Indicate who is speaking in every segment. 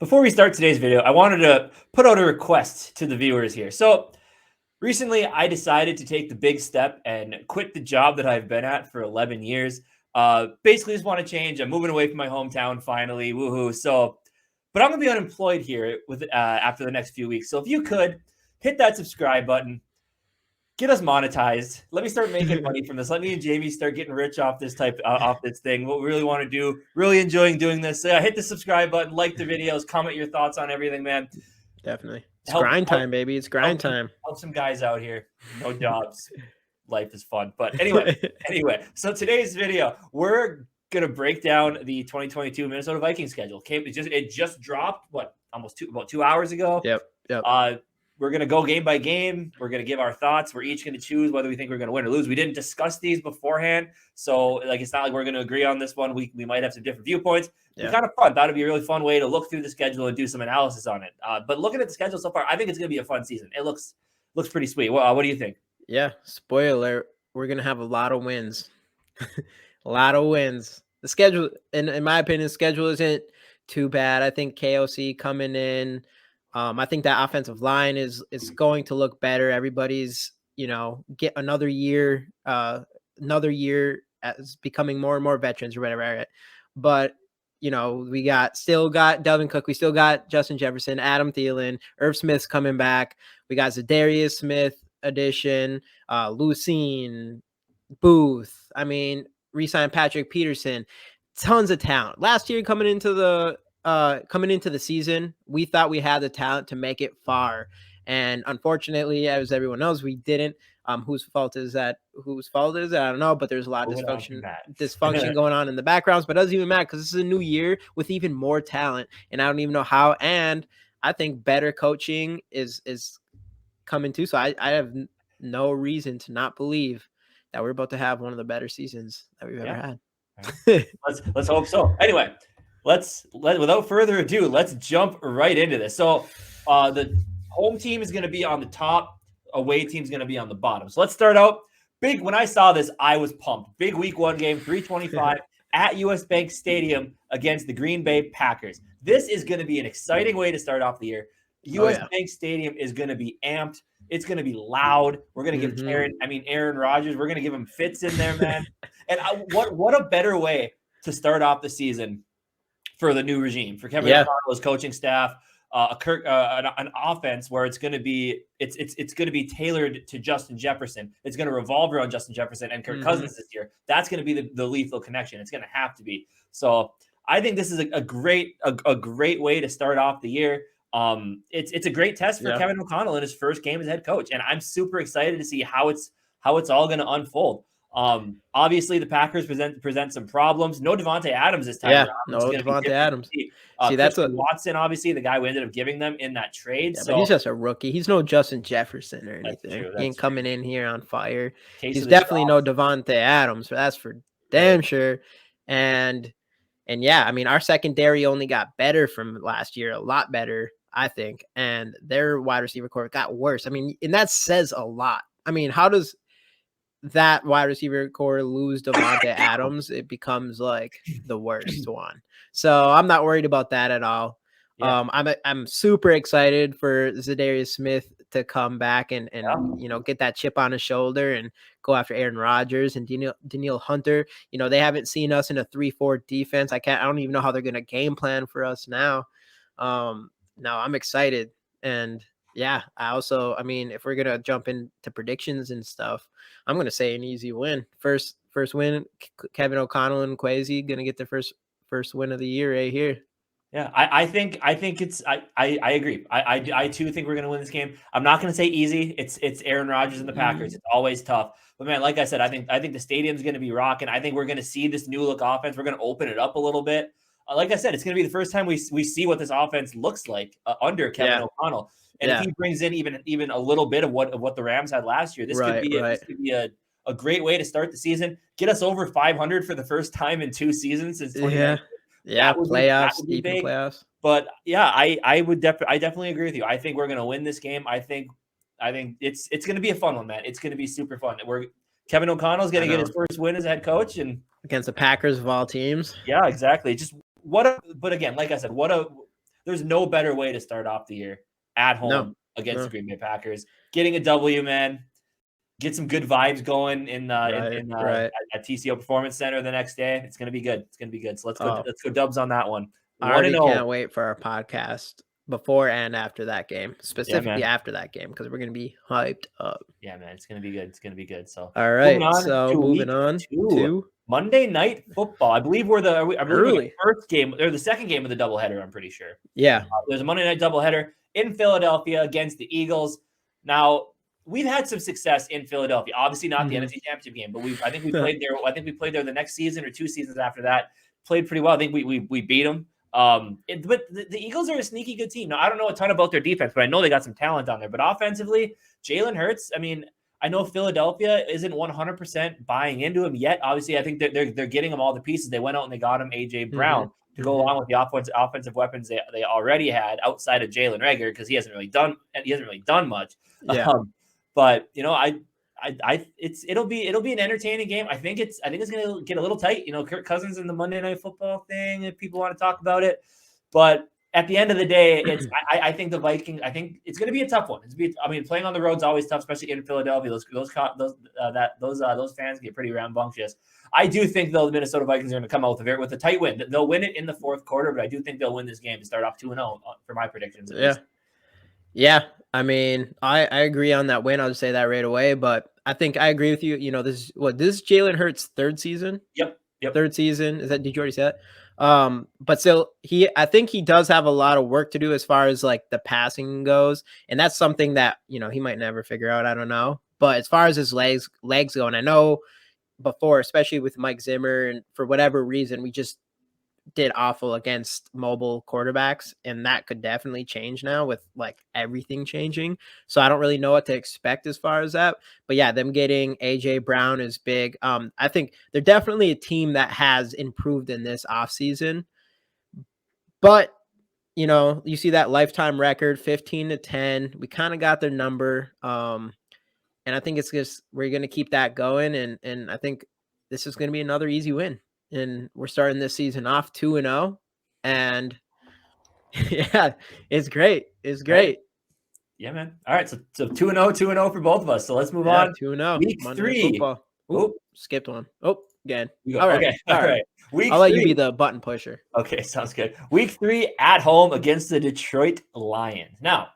Speaker 1: Before we start today's video, I wanted to put out a request to the viewers here. So recently, I decided to take the big step and quit the job that I've been at for 11 years. Basically, just want to change. I'm moving away from my hometown finally. Woohoo! But I'm gonna be unemployed here with after the next few weeks. So if you could hit that subscribe button, get us monetized. Let me start making money from this. Let me and Jamie start getting rich off this off this thing. What we really want to do, really enjoying doing this. So hit the subscribe button, like the videos, comment your thoughts on everything, man.
Speaker 2: Definitely. It's grind time, baby. It's grind time.
Speaker 1: Help some guys out here. No jobs. Life is fun. But anyway. So today's video, we're gonna break down the 2022 Minnesota Vikings schedule. It just dropped about 2 hours ago.
Speaker 2: Yep.
Speaker 1: We're going to go game by game. We're going to give our thoughts. We're each going to choose whether we think we're going to win or lose. We didn't discuss these beforehand. So it's not like we're going to agree on this one. We might have some different viewpoints. Yeah. It's kind of fun. Thought it'd be a really fun way to look through the schedule and do some analysis on it. But looking at the schedule so far, I think it's going to be a fun season. It looks pretty sweet. What do you think?
Speaker 2: Yeah. Spoiler, we're going to have a lot of wins. A lot of wins. The schedule, in my opinion, the schedule isn't too bad. I think KOC coming in, I think that offensive line is going to look better. Everybody's, get another year as becoming more and more veterans or whatever. Right? But, we still got Delvin Cook. We still got Justin Jefferson, Adam Thielen, Irv Smith's coming back. We got Zadarius Smith addition, Lucine, Booth. Re-signed Patrick Peterson. Tons of talent. Last year coming into the season, we thought we had the talent to make it far, and unfortunately, as everyone knows, we didn't. Whose fault is that? I don't know, but there's a lot of dysfunction going on in the backgrounds, but it doesn't even matter because this is a new year with even more talent, and I don't even know how. And I think better coaching is coming too. So I have no reason to not believe that we're about to have one of the better seasons that we've ever had.
Speaker 1: Right. Let's hope so. Anyway. Without further ado, let's jump right into this. So the home team is going to be on the top. Away team is going to be on the bottom. So let's start out big. When I saw this, I was pumped. Big week 1 game, 3:25 at US Bank Stadium against the Green Bay Packers. This is going to be an exciting way to start off the year. US Bank Stadium is going to be amped. It's going to be loud. We're going to give Aaron Rodgers, we're going to give him fits in there, man. And what a better way to start off the season for the new regime, for Kevin O'Connell's coaching staff, an offense where it's going to be tailored to Justin Jefferson. It's going to revolve around Justin Jefferson and Kirk Cousins this year. That's going to be the lethal connection. It's going to have to be. So I think this is a great way to start off the year. It's a great test for Kevin O'Connell in his first game as head coach, and I'm super excited to see how it's all going to unfold. Obviously the Packers present some problems. No Devontae Adams this time.
Speaker 2: Yeah, no Devontae Adams.
Speaker 1: See, that's Watson, obviously the guy we ended up giving them in that trade.
Speaker 2: But he's just a rookie. He's no Justin Jefferson or anything. He ain't coming in here on fire. He's definitely no Devontae Adams. That's for damn sure. And yeah, our secondary only got better from last year, a lot better, I think. And their wide receiver core got worse. And that says a lot. How does that wide receiver core lose Devontae Adams? It becomes like the worst one. So I'm not worried about that at all. Yeah. I'm super excited for Zadarius Smith to come back and get that chip on his shoulder and go after Aaron Rodgers and Danielle Hunter. They haven't seen us in a 3-4 defense. I don't even know how they're going to game plan for us now. Now I'm excited. And yeah, I also, if we're going to jump into predictions and stuff, I'm going to say an easy win. First win, Kevin O'Connell and Kwesi going to get their first win of the year right here.
Speaker 1: Yeah, I think it's I agree. I too think we're going to win this game. I'm not going to say easy. It's Aaron Rodgers and the Packers. It's always tough. But man, like I said, I think the stadium's going to be rocking. I think we're going to see this new look offense. We're going to open it up a little bit. Like I said, it's going to be the first time we see what this offense looks like under Kevin O'Connell. And if he brings in even a little bit of what the Rams had last year, this could be a great way to start the season. Get us over 500 for the first time in 2 seasons since 2019.
Speaker 2: Playoffs, deep in playoffs.
Speaker 1: But yeah, I definitely agree with you. I think we're going to win this game. I think it's going to be a fun one, man. It's going to be super fun. Kevin O'Connell's going to get his first win as a head coach and
Speaker 2: against the Packers of all teams.
Speaker 1: Yeah, exactly. But again, like I said, what There's no better way to start off the year at home against the Green Bay Packers. Getting a W, man. Get some good vibes going at TCO Performance Center the next day. It's gonna be good. It's gonna be good. So let's go Dubs on that one.
Speaker 2: I already can't wait for our podcast before and after that game, specifically after that game, because we're gonna be hyped up.
Speaker 1: Yeah, man, it's gonna be good. It's gonna be good. So
Speaker 2: all right, moving on to
Speaker 1: Monday Night Football. I believe we're the first game or the second game of the doubleheader. I'm pretty sure.
Speaker 2: Yeah,
Speaker 1: there's a Monday Night doubleheader in Philadelphia against the Eagles. Now, we've had some success in Philadelphia. Obviously, not the NFC Championship game, but I think we played there. I think we played there the next season or 2 seasons after that. Played pretty well. I think we beat them. But the Eagles are a sneaky good team. Now, I don't know a ton about their defense, but I know they got some talent on there. But offensively, Jalen Hurts. I mean, I know Philadelphia isn't 100% buying into him yet. Obviously, I think they're getting him all the pieces. They went out and they got him AJ Brown to go along with the offensive weapons they already had outside of Jalen Reagor, because he hasn't really done much.
Speaker 2: Yeah.
Speaker 1: But it'll be an entertaining game. I think it's going to get a little tight. Kirk Cousins in the Monday Night Football thing, if people want to talk about it. But at the end of the day, I think the Vikings. I think it's going to be a tough one. Playing on the road is always tough, especially in Philadelphia. Those fans get pretty rambunctious. I do think though the Minnesota Vikings are going to come out with a tight win. They'll win it in the fourth quarter, but I do think they'll win this game to start off 2-0 for my predictions.
Speaker 2: Yeah. I mean, I agree on that win. I'll just say that right away. But I think I agree with you. This is Jalen Hurts' third season.
Speaker 1: Yep.
Speaker 2: Third season. Did you already say that? But still, I think he does have a lot of work to do as far as like the passing goes, and that's something that he might never figure out. I don't know. But as far as his legs go, and I know before, especially with Mike Zimmer, and for whatever reason, we just did awful against mobile quarterbacks, and that could definitely change now with like everything changing. So I don't really know what to expect as far as that, but yeah, them getting AJ Brown is big. I think they're definitely a team that has improved in this offseason, but you see that lifetime record 15-10. We kind of got their number. And I think it's just, we're going to keep that going. And I think this is going to be another easy win. And we're starting this season off 2-0, and yeah, it's great. It's great.
Speaker 1: Yeah, man. All right, so 2-0 for both of us. So let's move on.
Speaker 2: 2-0.
Speaker 1: Week 3.
Speaker 2: Skipped one. Again.
Speaker 1: All right. All right.
Speaker 2: I'll let you be the button pusher.
Speaker 1: Okay, sounds good. Week 3 at home against the Detroit Lions. Now,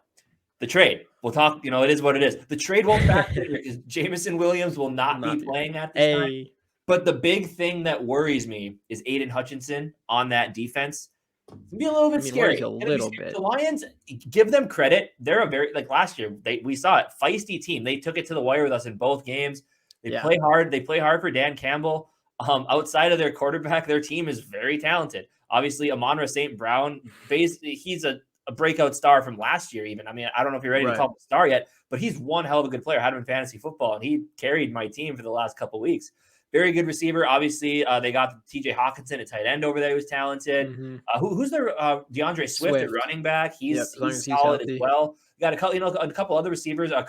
Speaker 1: the trade. We'll talk. It is what it is. The trade won't factor because Jameson Williams will not be playing at this time. But the big thing that worries me is Aiden Hutchinson on that defense. It's going to be a little bit scary. The Lions, give them credit. They're a very, like last year, we saw it, feisty team. They took it to the wire with us in both games. They play hard. They play hard for Dan Campbell. Outside of their quarterback, their team is very talented. Obviously, Amon-Ra St. Brown, basically, he's a breakout star from last year even. I don't know if you're ready to call him a star yet, but he's one hell of a good player. I had him in fantasy football, and he carried my team for the last couple of weeks. Very good receiver. Obviously, they got TJ Hawkinson, a tight end over there who's talented. Who's their DeAndre Swift, at running back? He's solid as well. You got a couple other receivers. I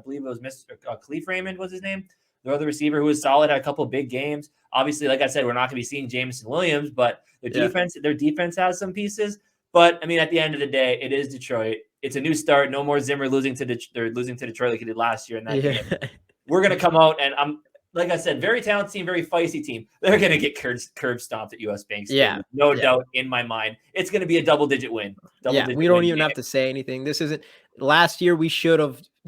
Speaker 1: believe it was Mr. Cleef Raymond was his name. The other receiver who was solid, had a couple of big games. Obviously, like I said, we're not going to be seeing Jameson Williams, but their defense has some pieces. But at the end of the day, it is Detroit. It's a new start. No more Zimmer losing to Detroit like he did last year in that game. We're going to come out, and like I said, very talented team, very feisty team. They're going to get curb stomped at US Bank Stadium. No doubt in my mind. It's going to be a double-digit win.
Speaker 2: We don't even have to say anything. This isn't – last year they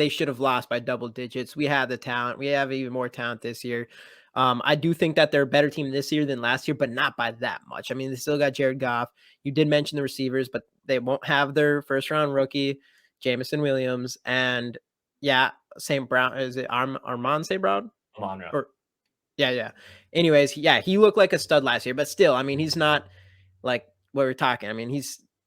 Speaker 2: should have lost by double digits. We had the talent. We have even more talent this year. I do think that they're a better team this year than last year, but not by that much. They still got Jared Goff. You did mention the receivers, but they won't have their first-round rookie, Jameson Williams, and, St. Brown. Is it Armand St. Brown? Yeah. Anyways, he looked like a stud last year, but still, he's not like what we're talking.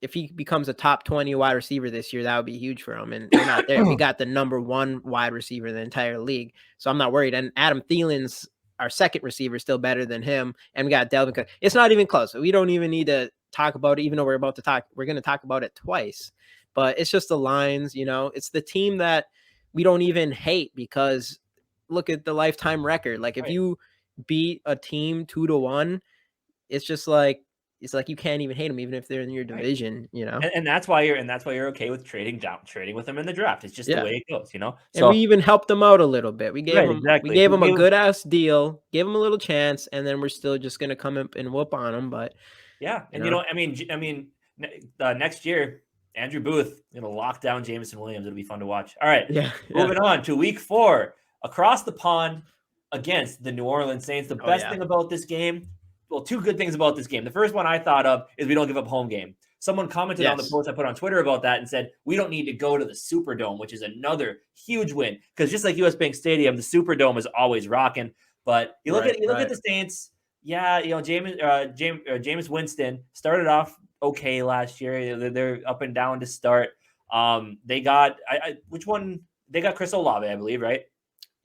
Speaker 2: If he becomes a top 20 wide receiver this year, that would be huge for him. And we're not there. We got the number 1 wide receiver in the entire league, so I'm not worried. And Adam Thielen's our second receiver, still better than him. And we got Delvin Cook. It's not even close. We don't even need to talk about it, even though we're going to talk about it twice. But it's just the Lions. It's the team that we don't even hate because. Look at the lifetime record. Like if you beat a team 2-1, it's just like it's like you can't even hate them even if they're in your division,
Speaker 1: And that's why you're okay with trading with them in the draft. It's just the way it goes, So
Speaker 2: and we even helped them out a little bit. We gave them a good ass deal, gave them a little chance, and then we're still just gonna come up and whoop on them. But
Speaker 1: and next year, Andrew Booth gonna lock down Jameson Williams. It'll be fun to watch. All right, moving on to Week 4, across the pond against the New Orleans Saints. The best thing about this game, well, 2 good things about this game. The first one I thought of is we don't give up home game. Someone commented on the post I put on Twitter about that and said, we don't need to go to the Superdome, which is another huge win. Because just like US Bank Stadium, the Superdome is always rocking. But you look at the Saints, Jameis Winston started off okay last year. They're up and down to start. They got They got Chris Olave, I believe, right?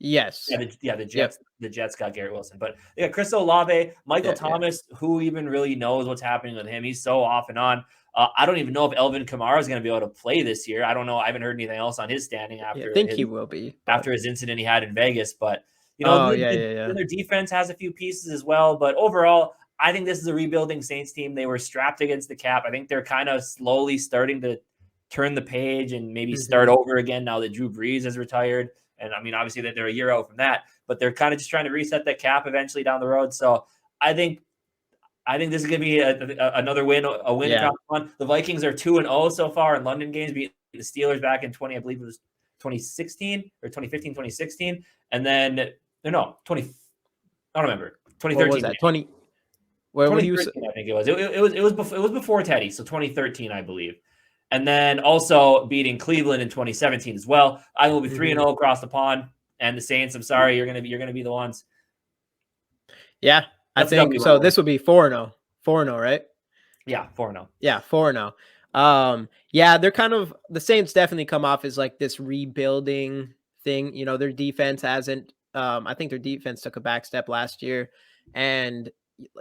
Speaker 2: Yes.
Speaker 1: The Jets. The Jets got Garrett Wilson, but they got Chris Olave, Michael Thomas. Who even really knows what's happening with him? He's so off and on. I don't even know if Elvin Kamara is going to be able to play this year. I don't know. I haven't heard anything else on his standing after.
Speaker 2: I think he will be
Speaker 1: after his incident he had in Vegas. But their defense has a few pieces as well. But overall, I think this is a rebuilding Saints team. They were strapped against the cap. I think they're kind of slowly starting to turn the page and maybe start over again now that Drew Brees has retired. And I mean, obviously that they're a year out from that, but they're kind of just trying to reset that cap eventually down the road. So I think this is going to be another win, a win. Yeah. The Vikings are 2-0 so far in London games, beating the Steelers back in 2015, 2016. And then, 20, I don't remember. 2013.
Speaker 2: What was that?
Speaker 1: 2013, I think it was. It was before Teddy. So 2013, I believe. And then also beating Cleveland in 2017 as well. I will be 3-0 across the pond, and the Saints. I'm sorry, you're gonna be the ones.
Speaker 2: Yeah, I think so. This would be 4-0, right?
Speaker 1: Yeah, 4-0.
Speaker 2: Yeah, 4-0. They're kind of the Saints. Definitely come off as like this rebuilding thing. Their defense hasn't. I think their defense took a back step last year, and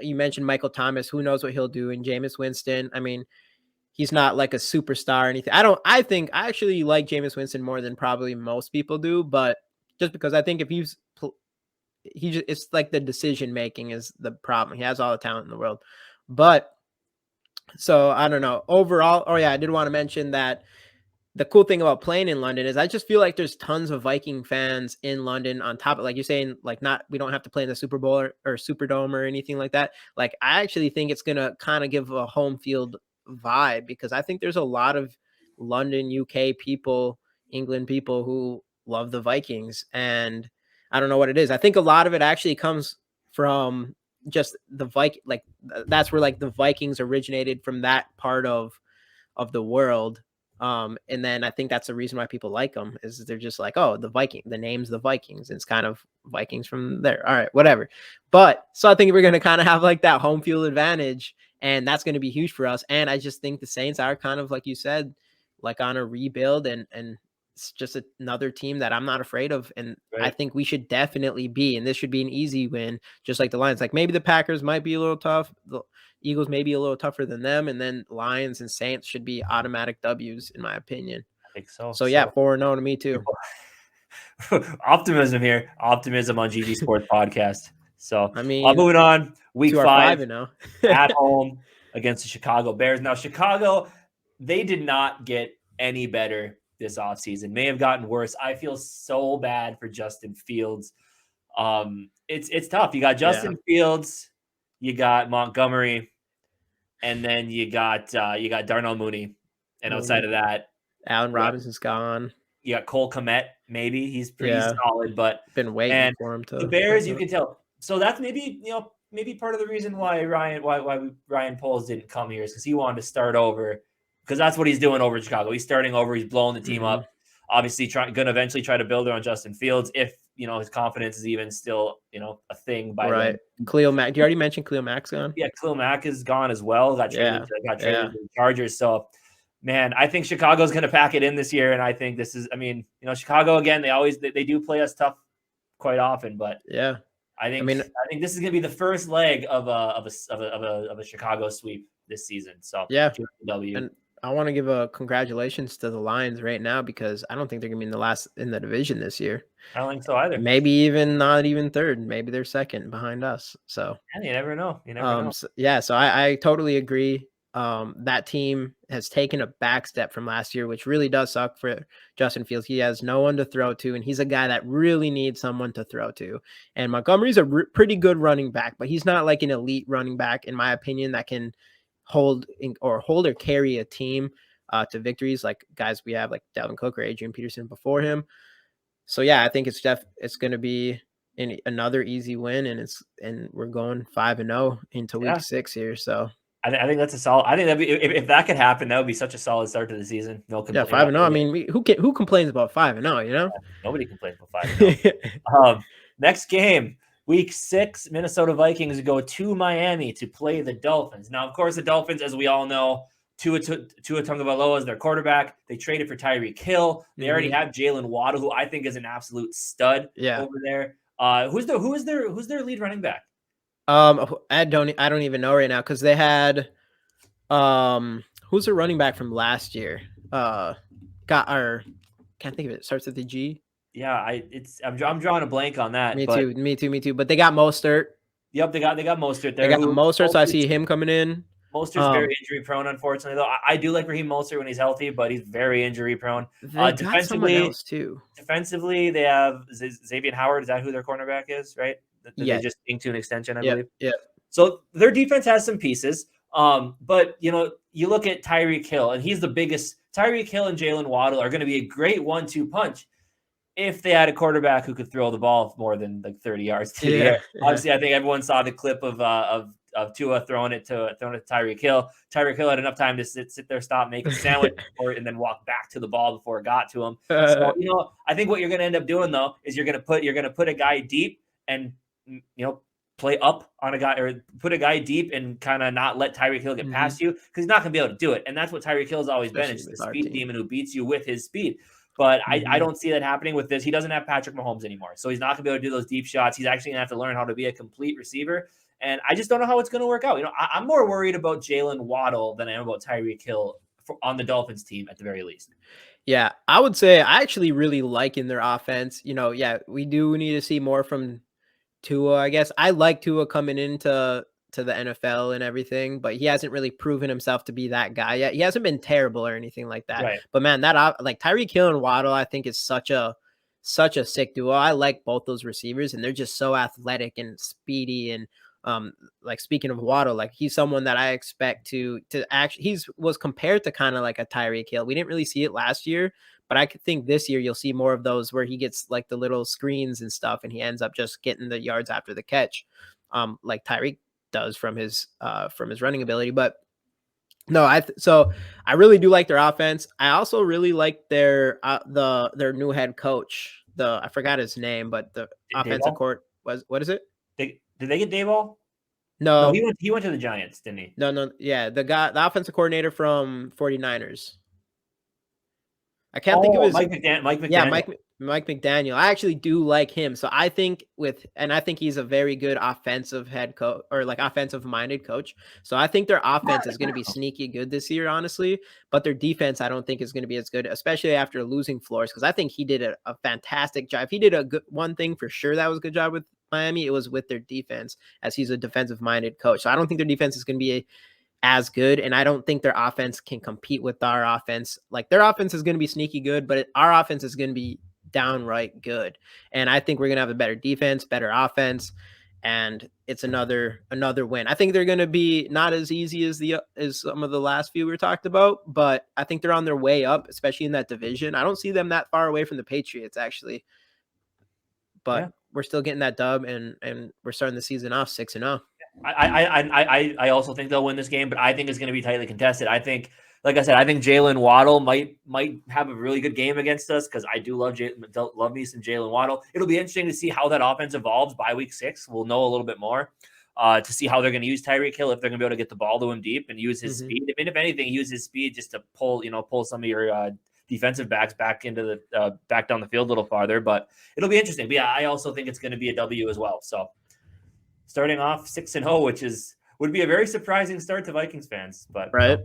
Speaker 2: you mentioned Michael Thomas. Who knows what he'll do? And Jameis Winston. I mean, he's not like a superstar or anything. I think I actually like Jameis Winston more than probably most people do, but just because I think if it's like the decision making is the problem. He has all the talent in the world, but so I don't know. Overall, I did want to mention that the cool thing about playing in London is I just feel like there's tons of Viking fans in London on top of, like you're saying, like we don't have to play in the Super Bowl or Superdome or anything like that. Like I actually think it's going to kind of give a home field vibe because I think there's a lot of London, UK people, England people who love the Vikings, and I don't know what it is. I think a lot of it actually comes from just the like that's where like the Vikings originated from, that part of the world. And then I think that's the reason why people like them is they're just like, oh, the name's the Vikings. It's kind of Vikings from there. All right, whatever. But so I think we're going to kind of have like that home field advantage, and that's going to be huge for us. And I just think the Saints are kind of, like you said, like on a rebuild, and it's just another team that I'm not afraid of. And I think we should definitely be, and this should be an easy win, just like the Lions. Like maybe the Packers might be a little tough. The Eagles may be a little tougher than them. And then Lions and Saints should be automatic W's, in my opinion.
Speaker 1: I think so.
Speaker 2: So 4-0 to me too.
Speaker 1: Optimism here. Optimism on GG Sports Podcast. So
Speaker 2: I mean,
Speaker 1: moving on. Week 5 at home against the Chicago Bears. Now, Chicago, they did not get any better this offseason. May have gotten worse. I feel so bad for Justin Fields. It's tough. You got Justin Fields, you got Montgomery, and then you got Darnell Mooney. And outside of that,
Speaker 2: Allen Robinson's gone.
Speaker 1: You got Cole Kmet. Maybe he's pretty solid, but
Speaker 2: been waiting for him to.
Speaker 1: The Bears, you can tell. So that's maybe part of the reason why Ryan Poles didn't come here is because he wanted to start over, because that's what he's doing over in Chicago. He's starting over. He's blowing the team up. Obviously, going to eventually try to build around Justin Fields if his confidence is even still a thing by then.
Speaker 2: Khalil Mack. Do you already mention Khalil Mack's gone?
Speaker 1: Yeah, Khalil Mack is gone as well. Got traded to the Chargers. So, man, I think Chicago's going to pack it in this year, and I think this is. I mean, Chicago again. They do play us tough quite often, but I think this is going to be the first leg of a Chicago sweep this season. So
Speaker 2: W. I want to give a congratulations to the Lions right now because I don't think they're gonna be in the last in the division this year.
Speaker 1: I don't think so either.
Speaker 2: Maybe even not even third. Maybe they're second behind us. So
Speaker 1: yeah, you never know. You never know.
Speaker 2: So I totally agree. That team has taken a back step from last year, which really does suck for Justin Fields. He has no one to throw to, and he's a guy that really needs someone to throw to. And Montgomery's a pretty good running back, but he's not like an elite running back, in my opinion, that can hold or carry a team to victories like guys we have like Dalvin Cook or Adrian Peterson before him. So yeah, I think it's going to be another easy win, and we're going 5-0 into week 6 here. So
Speaker 1: I think that's a solid. I think that'd be if that could happen, that would be such a solid start to the season. No
Speaker 2: complaint. Yeah, 5-0. I mean, who complains about 5-0? You know,
Speaker 1: nobody complains about 5-0. Next game, week 6, Minnesota Vikings go to Miami to play the Dolphins. Now, of course, the Dolphins, as we all know, Tua Tagovailoa is their quarterback. They traded for Tyreek Hill. They already have Jalen Waddle, who I think is an absolute stud over there. Who's their lead running back?
Speaker 2: I don't even know right now because they had who's the running back from last year? Can't think of it. It starts with the G.
Speaker 1: Yeah, I'm drawing a blank on that.
Speaker 2: Me too. But they got Mostert.
Speaker 1: Yep, they got Mostert there.
Speaker 2: They got Mostert, so I see him coming in.
Speaker 1: Mostert's very injury prone, unfortunately. Though I do like Raheem Mostert when he's healthy, but he's very injury prone. Defensively, they have Xavier Howard. Is that who their cornerback is? Right? They just inked to an extension, I believe.
Speaker 2: Yeah.
Speaker 1: So their defense has some pieces. But you look at Tyreek Hill, and he's the biggest. Tyreek Hill and Jalen Waddle are going to be a great 1-2 punch if they had a quarterback who could throw the ball more than like 30 yards to the air. Obviously, I think everyone saw the clip of Tua throwing it to Tyreek Hill. Tyreek Hill had enough time to sit there, stop, make a sandwich, and then walk back to the ball before it got to him. So I think what you're going to end up doing though is you're going to put a guy deep and play up on a guy or put a guy deep and kind of not let Tyreek Hill get past you because he's not going to be able to do it. And that's what Tyreek Hill has always been. It's the speed demon who beats you with his speed. But I don't see that happening with this. He doesn't have Patrick Mahomes anymore. So he's not going to be able to do those deep shots. He's actually going to have to learn how to be a complete receiver. And I just don't know how it's going to work out. I'm more worried about Jalen Waddle than I am about Tyreek Hill on the Dolphins team at the very least.
Speaker 2: Yeah, I would say I actually really like in their offense. We do need to see more from Tua. I guess I like Tua coming into the NFL and everything, but he hasn't really proven himself to be that guy yet. He hasn't been terrible or anything like that.
Speaker 1: Right.
Speaker 2: But man, that like Tyreek Hill and Waddle, I think is such a sick duo. I like both those receivers, and they're just so athletic and speedy. And like speaking of Waddle, like he's someone that I expect to actually was compared to kind of like a Tyreek Hill. We didn't really see it last year, but I could think this year you'll see more of those where he gets like the little screens and stuff, and he ends up just getting the yards after the catch, like Tyreek does from his running ability. But no, so I really do like their offense. I also really like their new head coach. I forgot his name, but the offensive court was, what is it?
Speaker 1: Did they get Dayball?
Speaker 2: No,
Speaker 1: he went to the Giants, didn't he?
Speaker 2: No. Yeah, the offensive coordinator from 49ers. I can't think of his
Speaker 1: Mike McDaniel.
Speaker 2: Yeah, Mike McDaniel. I actually do like him. So I think he's a very good offensive head coach or like offensive minded coach. So I think their offense is going to be sneaky good this year, honestly. But their defense, I don't think is going to be as good, especially after losing Flores, because I think he did a fantastic job. If he did a good one thing for sure that was a good job with Miami, it was with their defense, as he's a defensive minded coach. So I don't think their defense is going to be as good, and I don't think their offense can compete with our offense. Like their offense is going to be sneaky good, but our offense is going to be downright good. And I think we're going to have a better defense, better offense, and it's another win. I think they're going to be not as easy as some of the last few we talked about, but I think they're on their way up, especially in that division. I don't see them that far away from the Patriots actually, but we're still getting that dub, and we're starting the season off 6-0.
Speaker 1: I also think they'll win this game, but I think it's going to be tightly contested. I think, like I said, I think Jalen Waddle might have a really good game against us because I do love me some Jalen Waddle. It'll be interesting to see how that offense evolves by week 6. We'll know a little bit more to see how they're going to use Tyreek Hill, if they're going to be able to get the ball to him deep and use his speed. I mean, if anything, use his speed just to pull some of your defensive backs back into the back down the field a little farther. But it'll be interesting. But yeah, I also think it's going to be a W as well. So starting off 6-0, which would be a very surprising start to Vikings fans, but
Speaker 2: right.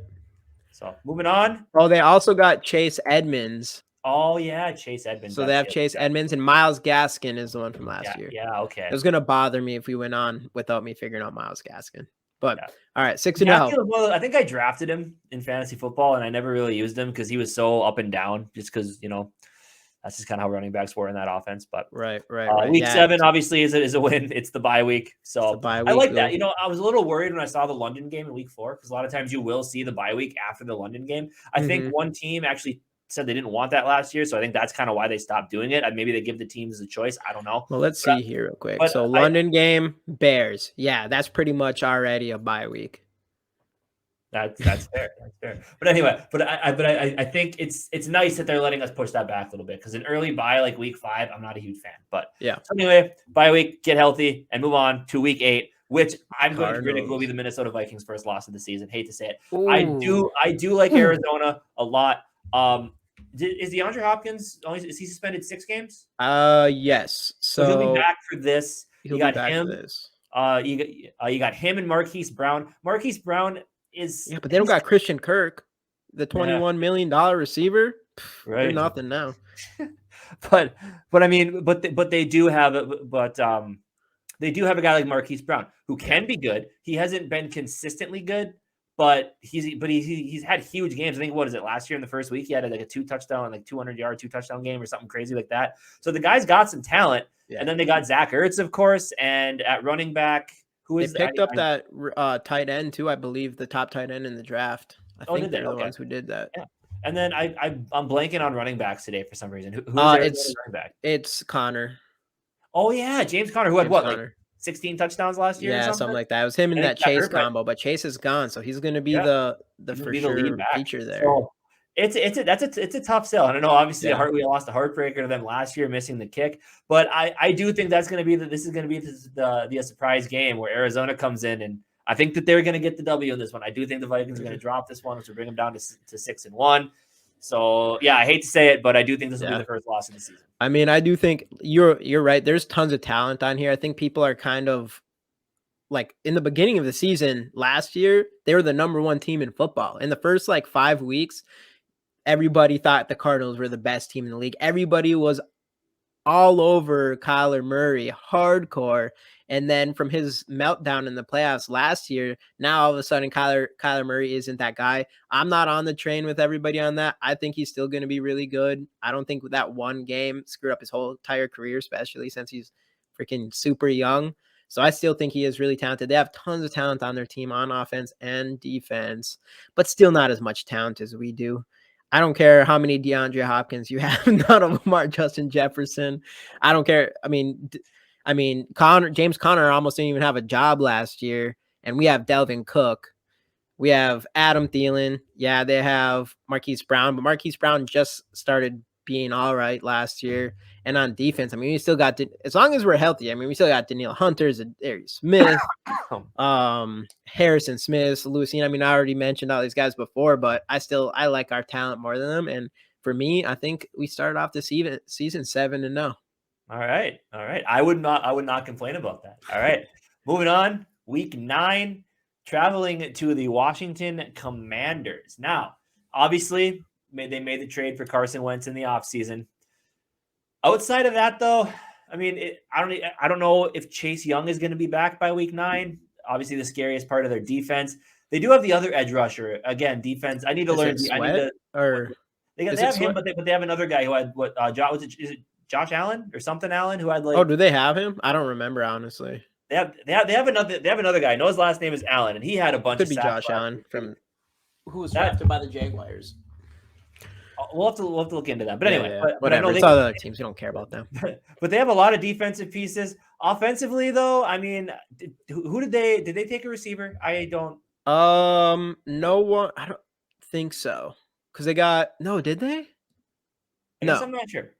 Speaker 1: So moving on.
Speaker 2: Oh, they also got Chase Edmonds.
Speaker 1: Oh yeah, Chase Edmonds.
Speaker 2: So they have Chase Edmonds, and Myles Gaskin is the one from last year.
Speaker 1: Yeah, okay.
Speaker 2: It was gonna bother me if we went on without me figuring out Myles Gaskin. But all right, 6-0.
Speaker 1: I think I drafted him in fantasy football, and I never really used him because he was so up and down. Just because that's just kind of how running backs were in that offense. But
Speaker 2: right.
Speaker 1: Week 7 obviously is a win. It's the bye week, so I like that. I was a little worried when I saw the London game in week 4 because a lot of times you will see the bye week after the London game. I think one team actually said they didn't want that last year, so I think that's kind of why they stopped doing it. Maybe they give the teams a choice. I don't know.
Speaker 2: Well, let's see here real quick. So London game, Bears. Yeah, that's pretty much already a bye week.
Speaker 1: That's fair. That's fair. But anyway, I think it's nice that they're letting us push that back a little bit because an early bye like week 5, I'm not a huge fan. But
Speaker 2: yeah.
Speaker 1: So anyway, bye week, get healthy, and move on to week 8, which I'm going to predict will be the Minnesota Vikings' first loss of the season. Hate to say it. Ooh. I do like Arizona a lot. Is DeAndre Hopkins is he suspended 6 games?
Speaker 2: Yes. So
Speaker 1: he'll be back for this.
Speaker 2: He'll be back for this.
Speaker 1: You got him and Marquise Brown. Marquise Brown is
Speaker 2: but they don't got Christian Kirk, the $21 million receiver.
Speaker 1: Right.
Speaker 2: They're nothing now.
Speaker 1: but they do have they do have a guy like Marquise Brown who can be good. He hasn't been consistently good. But he's had huge games. I think what is it last year in the first week he had like a 2-touchdown, like 200-yard 2-touchdown game or something crazy like that. So the guy's got some talent. Yeah. And then they got Zach Ertz, of course, and at running back,
Speaker 2: they picked up that tight end too. I believe the top tight end in the draft. I think they're the ones who did that.
Speaker 1: Yeah. And then I'm blanking on running backs today for some reason. Who's running back?
Speaker 2: It's Connor.
Speaker 1: Oh yeah, James Conner, who had like 16 touchdowns last year.
Speaker 2: Yeah, something like that. It was him in that Chase combo, but Chase is gone, so he's going to be the for sure feature there. So
Speaker 1: it's a tough sell. I don't know. Obviously, we lost a heartbreaker to them last year, missing the kick. But I do think this is going to be the surprise game where Arizona comes in, and I think that they're going to get the W in this one. I do think the Vikings are going to drop this one, which will bring them down to 6-1. So yeah, I hate to say it, but I do think this will be the first loss of the season.
Speaker 2: I mean, I do think you're right. There's tons of talent on here. I think people are kind of like in the beginning of the season last year, they were the #1 team in football. In the first 5 weeks, everybody thought the Cardinals were the best team in the league. Everybody was all over Kyler Murray, hardcore. And then from his meltdown in the playoffs last year, now all of a sudden Kyler Murray isn't that guy. I'm not on the train with everybody on that. I think he's still going to be really good. I don't think that one game screwed up his whole entire career, especially since he's freaking super young. So I still think he is really talented. They have tons of talent on their team on offense and defense, but still not as much talent as we do. I don't care how many DeAndre Hopkins you have. None of them are Justin Jefferson. I don't care. I mean, James Conner almost didn't even have a job last year, and we have Delvin Cook. We have Adam Thielen. Yeah, they have Marquise Brown, but Marquise Brown just started being all right last year. And on defense, I mean, we still got as long as we're healthy. I mean, we still got Danielle Hunter, Darius Smith, Harrison Smith, Lucien. I mean, I already mentioned all these guys before, but I like our talent more than them. And for me, I think we started off the season 7-0.
Speaker 1: All right. I would not complain about that. All right. Moving on. Week 9, traveling to the Washington Commanders. Now, obviously, they made the trade for Carson Wentz in the offseason. Outside of that, though, I mean, I don't know if Chase Young is going to be back by week 9. Obviously, the scariest part of their defense. They do have the other edge rusher. Again, defense. I need to learn. They have him, but they have another guy who had is it Josh Allen or something Allen who had like.
Speaker 2: Oh, do they have him? I don't remember honestly.
Speaker 1: They have another guy. I know his last name is Allen, and he had a bunch.
Speaker 2: Could be Josh Allen from
Speaker 3: who was drafted by the Jaguars.
Speaker 1: We'll have to look into that. But anyway,
Speaker 2: whatever. It's other teams. We don't care about them.
Speaker 1: But they have a lot of defensive pieces. Offensively, though, I mean, who did they take a receiver? I don't.
Speaker 2: No one. I don't think so. Because they got Did they? No,
Speaker 1: I'm not sure.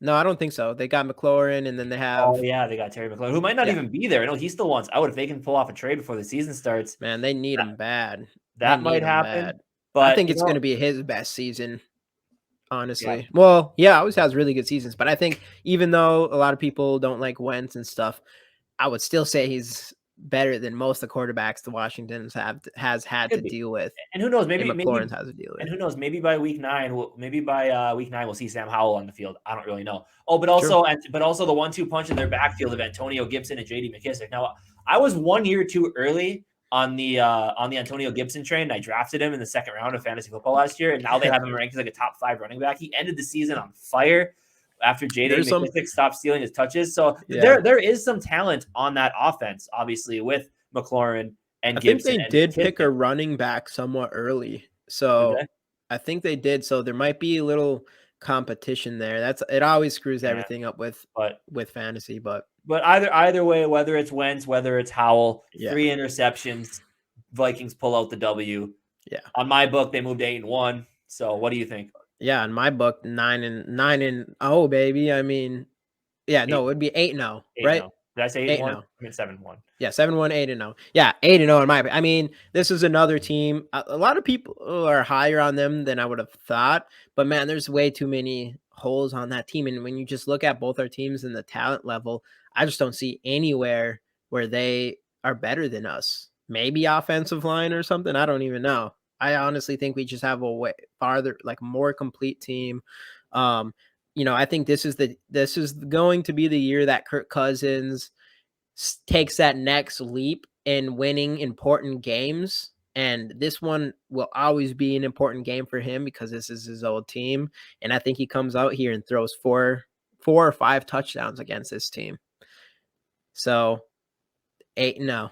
Speaker 2: No, I don't think so. They got McLaurin, and then they have.
Speaker 1: Oh yeah, they got Terry McLaurin, who might not even be there. I know he still wants out if they can pull off a trade before the season starts.
Speaker 2: Man, they need him bad.
Speaker 1: That might happen. But
Speaker 2: I think it's going to be his best season. Honestly. Yeah. Well, yeah, always has really good seasons, but I think even though a lot of people don't like Wentz and stuff, I would still say he's better than most of the quarterbacks the Washington's has had to deal with.
Speaker 1: And who knows, maybe
Speaker 2: McLaurin's has to deal with.
Speaker 1: And who knows, maybe by week 9, we'll see Sam Howell on the field. I don't really know. Oh, but also the 1-2 punch in their backfield of Antonio Gibson and JD McKissic. Now, I was 1 year too early on the Antonio Gibson train. And I drafted him in the second round of fantasy football last year, and now they have him ranked as like a top 5 running back. He ended the season on fire after JD McKissic stopped stealing his touches. So there is some talent on that offense, obviously, with McLaurin and Gibson.
Speaker 2: I think they did pick a running back somewhat early. So I think they did. So there might be a little competition there. It always screws everything up with fantasy. But
Speaker 1: either way, whether it's Wentz, whether it's Howell, 3 interceptions, Vikings pull out the W.
Speaker 2: Yeah.
Speaker 1: On my book, they moved 8-1. So what do you think?
Speaker 2: Yeah, in my book, 9-0, baby. I mean, it would be 8-0, right?
Speaker 1: Did I say 8-1? I mean 7-1.
Speaker 2: Yeah, 7-1, 8-0. Yeah, 8-0 in my opinion. I mean, this is another team. A lot of people are higher on them than I would have thought, but man, there's way too many holes on that team. And when you just look at both our teams and the talent level, I just don't see anywhere where they are better than us. Maybe offensive line or something. I don't even know. I honestly think we just have a way farther, like more complete team. I think this is going to be the year that Kirk Cousins takes that next leap in winning important games. And this one will always be an important game for him because this is his old team. And I think he comes out here and throws four or 5 touchdowns against this team. So 8-0.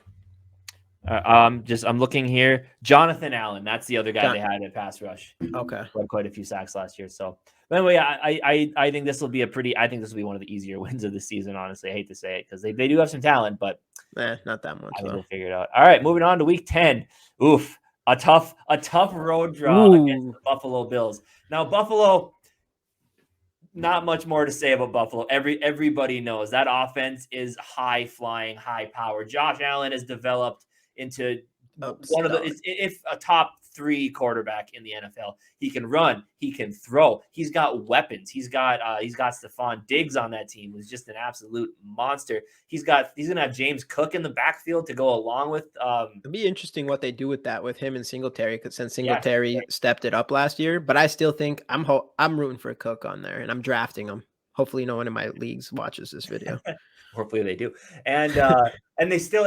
Speaker 1: I'm looking here. Jonathan Allen, that's the other guy they had at pass rush.
Speaker 2: Okay,
Speaker 1: had quite a few sacks last year. So, but anyway, I think this will be one of the easier wins of the season. Honestly, I hate to say it because they do have some talent, but
Speaker 2: not that much.
Speaker 1: I think we'll figure it out. All right, moving on to week 10. Oof, a tough road draw against the Buffalo Bills. Now, Buffalo. Not much more to say about Buffalo. Everybody knows that offense is high flying, high power. Josh Allen has developed into one of if a top 3 quarterback in the NFL. He can run, he can throw. He's got weapons. He's got Stephon Diggs on that team, who's just an absolute monster. He's gonna have James Cook in the backfield to go along with.
Speaker 2: It'd be interesting what they do with that with him and Singletary, because since Singletary stepped it up last year. But I still think I'm rooting for Cook on there, and I'm drafting him. Hopefully, no one in my leagues watches this video.
Speaker 1: Hopefully, they do. And they still,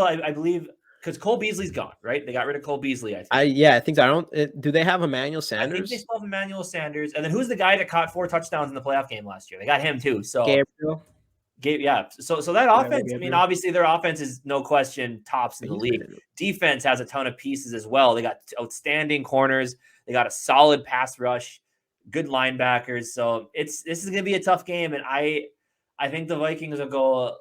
Speaker 1: I believe. Because Cole Beasley's gone, right? They got rid of Cole Beasley, I think.
Speaker 2: I think I don't. Do they have Emmanuel Sanders?
Speaker 1: I think they still have Emmanuel Sanders. And then who's the guy that caught 4 touchdowns in the playoff game last year? They got him too. So
Speaker 2: Gabriel.
Speaker 1: So that offense, I mean, obviously their offense is no question tops in the league. Defense has a ton of pieces as well. They got outstanding corners. They got a solid pass rush, good linebackers. So this is going to be a tough game. And I think the Vikings will go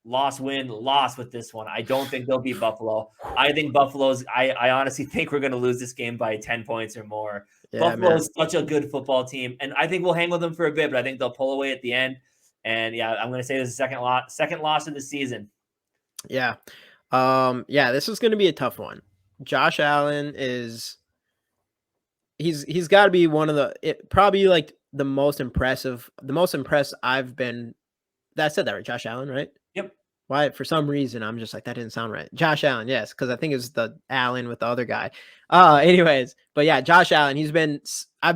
Speaker 1: loss with this one. I don't think they'll beat Buffalo. I think I honestly think we're going to lose this game by 10 points or more. Buffalo is such a good football team, and I think we'll hang with them for a bit, but I think they'll pull away at the end. And I'm going to say this is the second loss of the season.
Speaker 2: Yeah. This is going to be a tough one. Josh Allen he's got to be one of probably like the most impressed I've been. I said that right, Josh Allen, right?
Speaker 1: Yep.
Speaker 2: Why? For some reason, I'm just like, that didn't sound right. Josh Allen, yes, because I think it's the Allen with the other guy. Anyways, but yeah, Josh Allen, I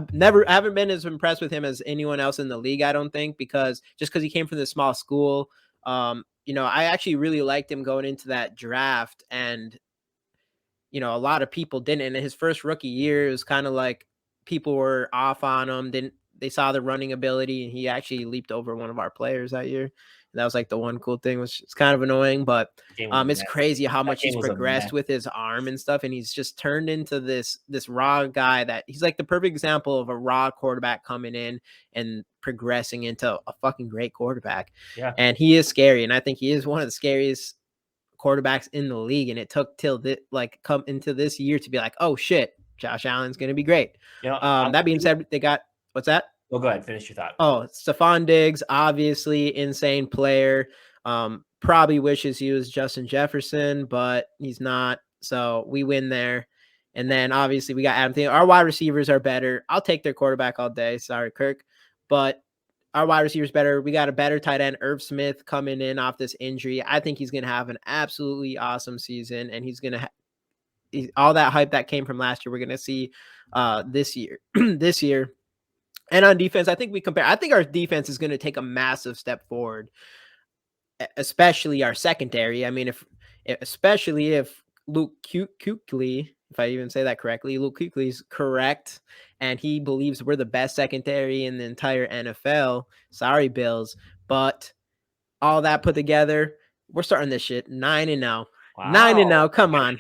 Speaker 2: haven't been as impressed with him as anyone else in the league, I don't think, because he came from this small school. I actually really liked him going into that draft, and a lot of people didn't. And in his first rookie year, it was kind of like people were off on him. They saw the running ability, and he actually leaped over one of our players that year. And that was like the one cool thing, which is kind of annoying, but it's crazy how much he's progressed with his arm and stuff. And he's just turned into this raw guy that he's like the perfect example of a raw quarterback coming in and progressing into a fucking great quarterback.
Speaker 1: Yeah.
Speaker 2: And he is scary. And I think he is one of the scariest quarterbacks in the league. And it took till come into this year to be like, oh shit, Josh Allen's going to be great. That being said, they got, what's that?
Speaker 1: Well, go ahead. Finish your thought.
Speaker 2: Oh, Stephon Diggs, obviously insane player. Probably wishes he was Justin Jefferson, but he's not. So we win there. And then obviously we got Adam Thielen. Our wide receivers are better. I'll take their quarterback all day. Sorry, Kirk. But our wide receivers better. We got a better tight end, Irv Smith, coming in off this injury. I think he's going to have an absolutely awesome season, and he's going to all that hype that came from last year, we're going to see this year. This year. And on defense, I think our defense is going to take a massive step forward, especially our secondary. I mean, especially if Luke Kuechly, if I even say that correctly, Luke Kuechly is correct, and he believes we're the best secondary in the entire NFL. Sorry, Bills. But all that put together, we're starting this shit 9-0. Wow. 9-0. Come on.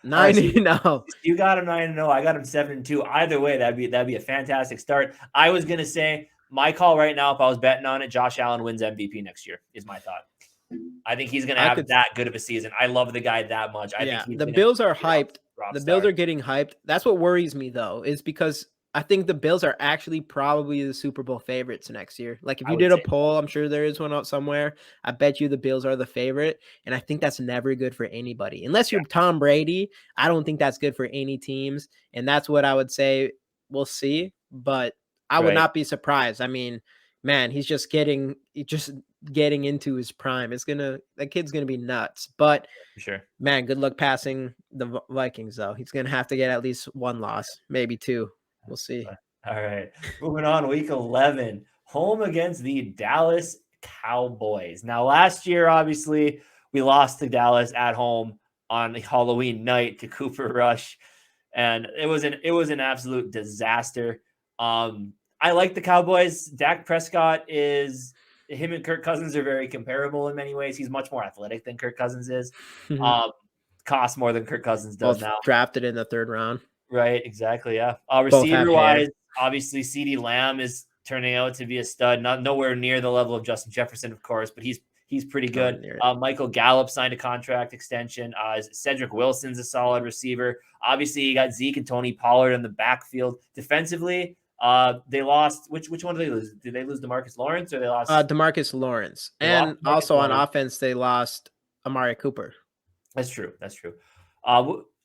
Speaker 2: 9-0.
Speaker 1: You got him 9-0. I got him 7-2. Either way, that'd be a fantastic start. I was gonna say my call right now, if I was betting on it, Josh Allen wins MVP next year, is my thought. I think he's gonna have that good of a season. I love the guy that much. I think
Speaker 2: the Bills are hyped. The Bills are getting hyped. That's what worries me though, is because I think the Bills are actually probably the Super Bowl favorites next year. Like if you did a poll, I'm sure there is one out somewhere. I bet you the Bills are the favorite. And I think that's never good for anybody. Unless you're Tom Brady, I don't think that's good for any teams. And that's what I would say. We'll see. But I would not be surprised. I mean, man, he's just getting into his prime. That kid's gonna be nuts. But
Speaker 1: for sure,
Speaker 2: man, good luck passing the Vikings though. He's gonna have to get at least one loss, maybe two. We'll see.
Speaker 1: All right. Moving on, week 11, home against the Dallas Cowboys. Now, last year, obviously, we lost to Dallas at home on Halloween night to Cooper Rush, and it was an absolute disaster. I like the Cowboys. Dak Prescott him and Kirk Cousins are very comparable in many ways. He's much more athletic than Kirk Cousins is. Costs more than Kirk Cousins does now.
Speaker 2: Drafted in the 3rd round.
Speaker 1: Right, exactly, yeah. Receiver-wise, obviously, CeeDee Lamb is turning out to be a stud. Nowhere near the level of Justin Jefferson, of course, but he's pretty good. Michael Gallup signed a contract extension. Cedric Wilson's a solid receiver. Obviously, you got Zeke and Tony Pollard in the backfield. Defensively, they lost. Which one did they lose? Did they lose DeMarcus Lawrence or they lost?
Speaker 2: DeMarcus Lawrence. And also on offense, they lost Amari Cooper.
Speaker 1: That's true.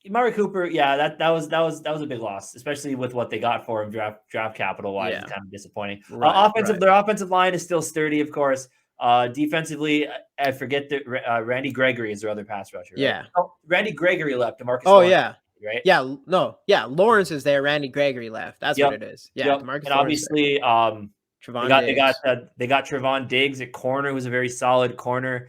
Speaker 1: Amari Cooper, that was a big loss, especially with what they got for him draft capital wise. It's kind of disappointing. Their offensive line is still sturdy, of course. Defensively, I forget that Randy Gregory is their other pass rusher. Right?
Speaker 2: Yeah.
Speaker 1: Randy Gregory left. DeMarcus.
Speaker 2: Oh, yeah.
Speaker 1: Right.
Speaker 2: Yeah. No. Yeah. Lawrence is there. Randy Gregory left. That's what it is. Yeah.
Speaker 1: DeMarcus and obviously, they got Trevon Diggs at corner, who's a very solid corner.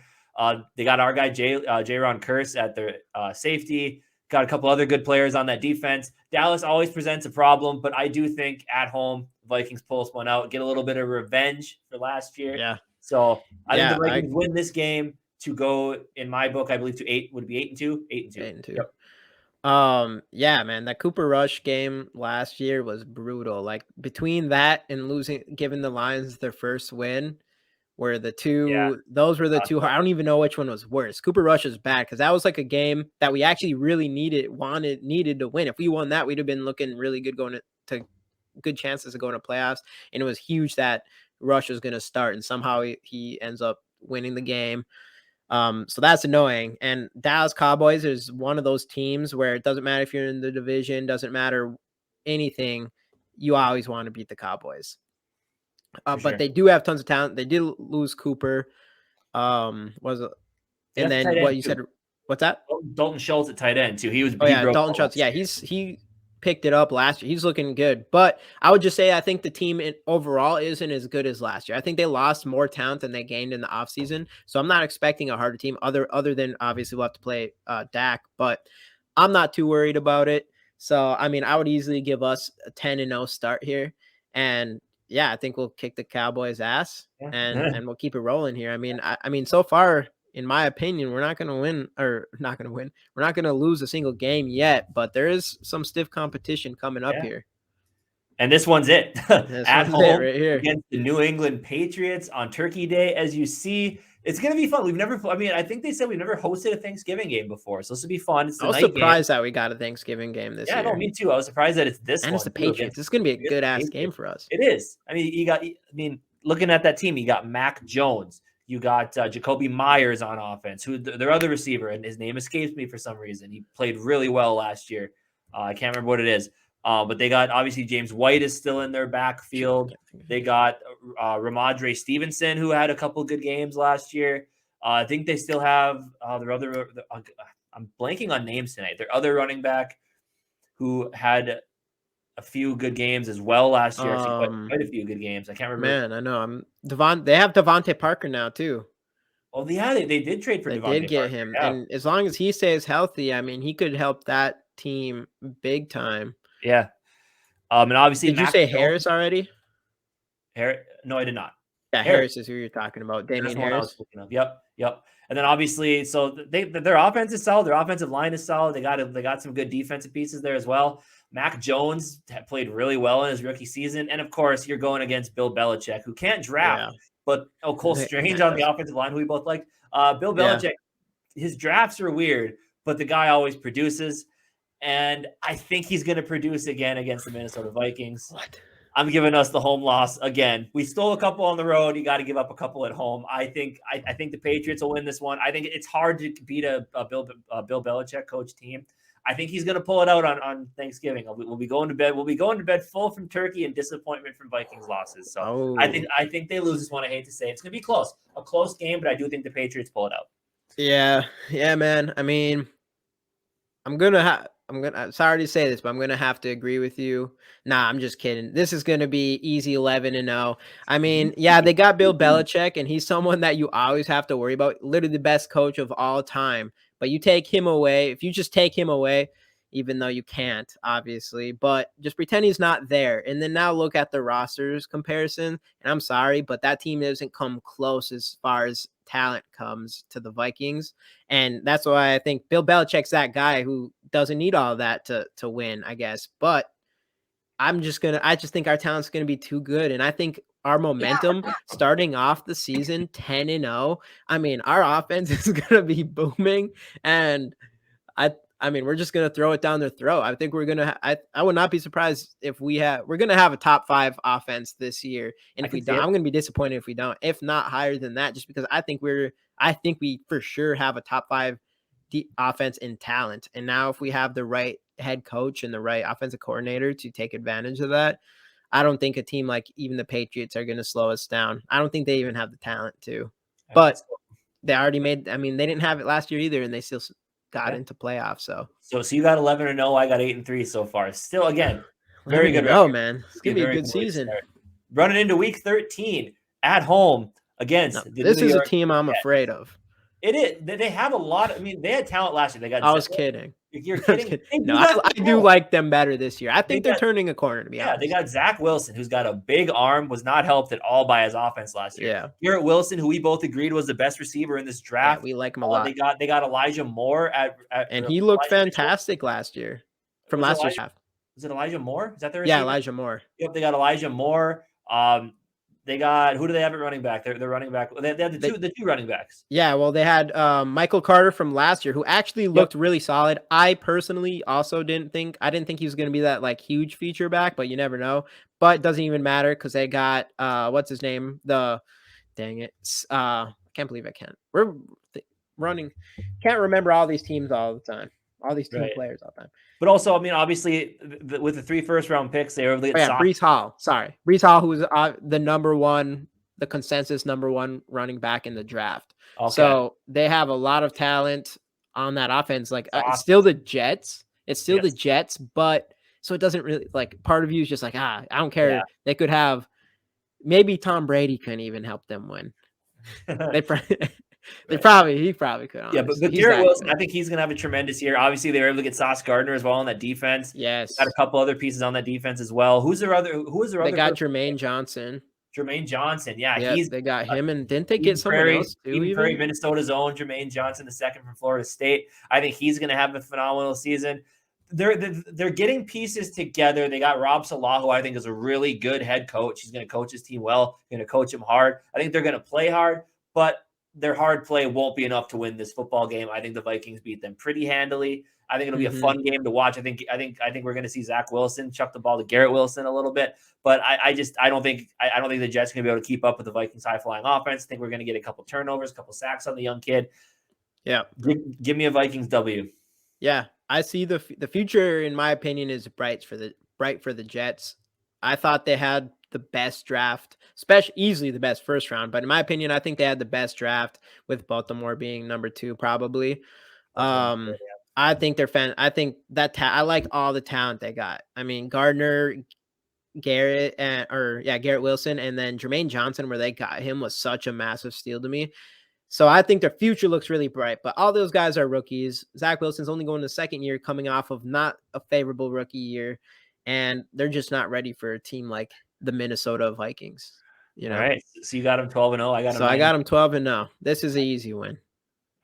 Speaker 1: They got our guy Jaron Kearse at their safety. Got a couple other good players on that defense. Dallas always presents a problem, but I do think at home, Vikings pull this one out, get a little bit of revenge for last year.
Speaker 2: Yeah.
Speaker 1: So I think the Vikings win this game to go, in my book, I believe to 8-2. 8-2.
Speaker 2: Yep. Yeah, man, that Cooper Rush game last year was brutal. Like between that and giving the Lions their first win, were the two. Those were the two. I don't even know which one was worse. Cooper Rush is bad because that was like a game that we actually really needed to win. If we won that, we'd have been looking really good going to good chances of going to playoffs. And it was huge that Rush was going to start, and somehow he ends up winning the game. So that's annoying. And Dallas Cowboys is one of those teams where it doesn't matter if you're in the division, doesn't matter anything. You always want to beat the Cowboys. But they do have tons of talent. They did lose Cooper. And then what you said, what's that?
Speaker 1: Dalton Schultz at tight end too. He was.
Speaker 2: Dalton Schultz. Yeah, he picked it up last year. He's looking good. But I would just say I think the team overall isn't as good as last year. I think they lost more talent than they gained in the offseason. So I'm not expecting a harder team other than obviously we'll have to play Dak. But I'm not too worried about it. So, I mean, I would easily give us a 10-0 start here. And yeah, I think we'll kick the Cowboys' ass and we'll keep it rolling here. I mean, so far, in my opinion, we're not going to win. We're not going to lose a single game yet, but there is some stiff competition coming up here.
Speaker 1: And this one's it. At home
Speaker 2: right here
Speaker 1: against the New England Patriots on Turkey Day. As you see, it's going to be fun. I think they said we've never hosted a Thanksgiving game before. So this will be fun. It's the
Speaker 2: I was surprised that we got a Thanksgiving game this year.
Speaker 1: Yeah, no, me too. I was surprised that it's this one.
Speaker 2: And it's the Patriots. It's going to be a good-ass game for us.
Speaker 1: It is. Looking at that team, you got Mac Jones. You got Jacoby Myers on offense, who their other receiver, and his name escapes me for some reason. He played really well last year. I can't remember what it is. But they got, obviously, James White is still in their backfield. They got Ramondre Stevenson, who had a couple good games last year. I think they still have their other. I'm blanking on names tonight. Their other running back who had a few good games as well last year. Quite a few good games. I can't remember.
Speaker 2: Man, I know. They have Devontae Parker now too.
Speaker 1: Oh yeah, they did trade for Devontae Parker. They did
Speaker 2: get him, yeah. And as long as he stays healthy, I mean, he could help that team big time.
Speaker 1: Yeah. And obviously,
Speaker 2: did you say Harris already?
Speaker 1: No, I did not.
Speaker 2: Yeah, Harris is who you're talking about. Damien Harris.
Speaker 1: Yep. And then obviously, so their offense is solid. Their offensive line is solid. They got some good defensive pieces there as well. Mac Jones played really well in his rookie season, and of course, you're going against Bill Belichick, who can't draft. But Cole Strange on the offensive line, who we both liked. Bill Belichick, his drafts are weird, but the guy always produces, and I think he's going to produce again against the Minnesota Vikings.
Speaker 2: What?
Speaker 1: I'm giving us the home loss again. We stole a couple on the road. You got to give up a couple at home. I think the Patriots will win this one. I think it's hard to beat a Bill Belichick coach team. I think he's going to pull it out on Thanksgiving. We'll be going to bed. We'll be going to bed full from turkey and disappointment from Vikings losses. So I think they lose this one. I hate to say it's going to be close, a close game, but I do think the Patriots pull it out.
Speaker 2: Yeah, man. I mean, I'm sorry to say this, but I'm going to have to agree with you. Nah, I'm just kidding. This is going to be easy 11-0. I mean, yeah, they got Bill Belichick, and he's someone that you always have to worry about. Literally the best coach of all time. But you take him away. If you just take him away, even though you can't, obviously, but just pretend he's not there. And then now look at the rosters comparison. And I'm sorry, but that team doesn't come close as far as talent comes to the Vikings. And that's why I think Bill Belichick's that guy who doesn't need all of that to win, I guess. But I just think our talent's going to be too good. And I think our momentum starting off the season 10-0, I mean, our offense is going to be booming. And I mean, we're just going to throw it down their throat. I think we're going to, I would not be surprised if we're going to have a top 5 offense this year. And if we don't, I'm going to be disappointed if we don't, if not higher than that, just because I think we for sure have a top 5 offense in talent. And now if we have the right head coach and the right offensive coordinator to take advantage of that, I don't think a team like even the Patriots are going to slow us down. I don't think they even have the talent to, but they already they didn't have it last year either. And they still got into playoffs. So you
Speaker 1: got 11-0. I got 8-3 so far. Still, again, very good.
Speaker 2: Oh man, it's gonna be a good season.
Speaker 1: Running into week 13 at home against.
Speaker 2: This is a team I'm afraid of.
Speaker 1: It is. They have a lot. They had talent last year.
Speaker 2: I was kidding.
Speaker 1: You're kidding.
Speaker 2: No, I do like them better this year. I think they're turning a corner, to be honest.
Speaker 1: They got Zach Wilson, who's got a big arm, was not helped at all by his offense last year.
Speaker 2: Yeah.
Speaker 1: Garrett Wilson, who we both agreed was the best receiver in this draft.
Speaker 2: Yeah, we like him a lot.
Speaker 1: They got Elijah Moore
Speaker 2: and he looked fantastic last year. From last year's draft.
Speaker 1: Was it Elijah Moore? Is that their receiver?
Speaker 2: Yeah, Elijah Moore.
Speaker 1: Yep, they got Elijah Moore. They got, who do they have at running back? They're running back. They had the two running backs.
Speaker 2: Yeah, well, they had Michael Carter from last year, who actually looked really solid. I personally also didn't think he was going to be that like huge feature back, but you never know. But it doesn't even matter because they got what's his name? I can't believe I can't. We're running. Can't remember all these teams all the time. All these team players all the time.
Speaker 1: But also, obviously, with the 3 first-round picks, they were able to get
Speaker 2: Breece Hall. Sorry. Breece Hall, who was the consensus number 1 running back in the draft. Okay. So they have a lot of talent on that offense. Like, it's still the Jets. The Jets, but so it doesn't really, like, part of you is just like, I don't care. Yeah. They could have, maybe Tom Brady couldn't even help them win. He probably could. Honestly.
Speaker 1: Yeah, but Garrett Wilson, I think he's going to have a tremendous year. Obviously, they were able to get Sauce Gardner as well on that defense.
Speaker 2: Yes,
Speaker 1: got a couple other pieces on that defense as well. Who is their other?
Speaker 2: They got Jermaine Johnson.
Speaker 1: Yeah,
Speaker 2: they got him, and didn't they get someone else too?
Speaker 1: Eden Prairie, Minnesota's own Jermaine Johnson, the second from Florida State. I think he's going to have a phenomenal season. They're getting pieces together. They got Rob Salah, who I think is a really good head coach. He's going to coach his team well. Going to coach them hard. I think they're going to play hard, but their hard play won't be enough to win this football game. I think the Vikings beat them pretty handily. I think it'll be a fun game to watch. I think we're going to see Zach Wilson chuck the ball to Garrett Wilson a little bit, but I don't think the Jets are going to be able to keep up with the Vikings high flying offense. I think we're going to get a couple turnovers, a couple sacks on the young kid.
Speaker 2: Yeah,
Speaker 1: give me a Vikings W.
Speaker 2: Yeah, I see the future. In my opinion, is bright for the bright for the Jets. I thought they had the best draft, easily the best first round. But in my opinion, I think they had the best draft, with Baltimore being number 2 probably. I think they're I think that I like all the talent they got. I mean, Gardner, Garrett, Garrett Wilson, and then Jermaine Johnson, where they got him, was such a massive steal to me. So I think their future looks really bright, but all those guys are rookies. Zach Wilson's only going to second year, coming off of not a favorable rookie year, and they're just not ready for a team like the Minnesota Vikings. You know?
Speaker 1: All right. So you got them 12-0.
Speaker 2: I got them 12-0. This is an easy win.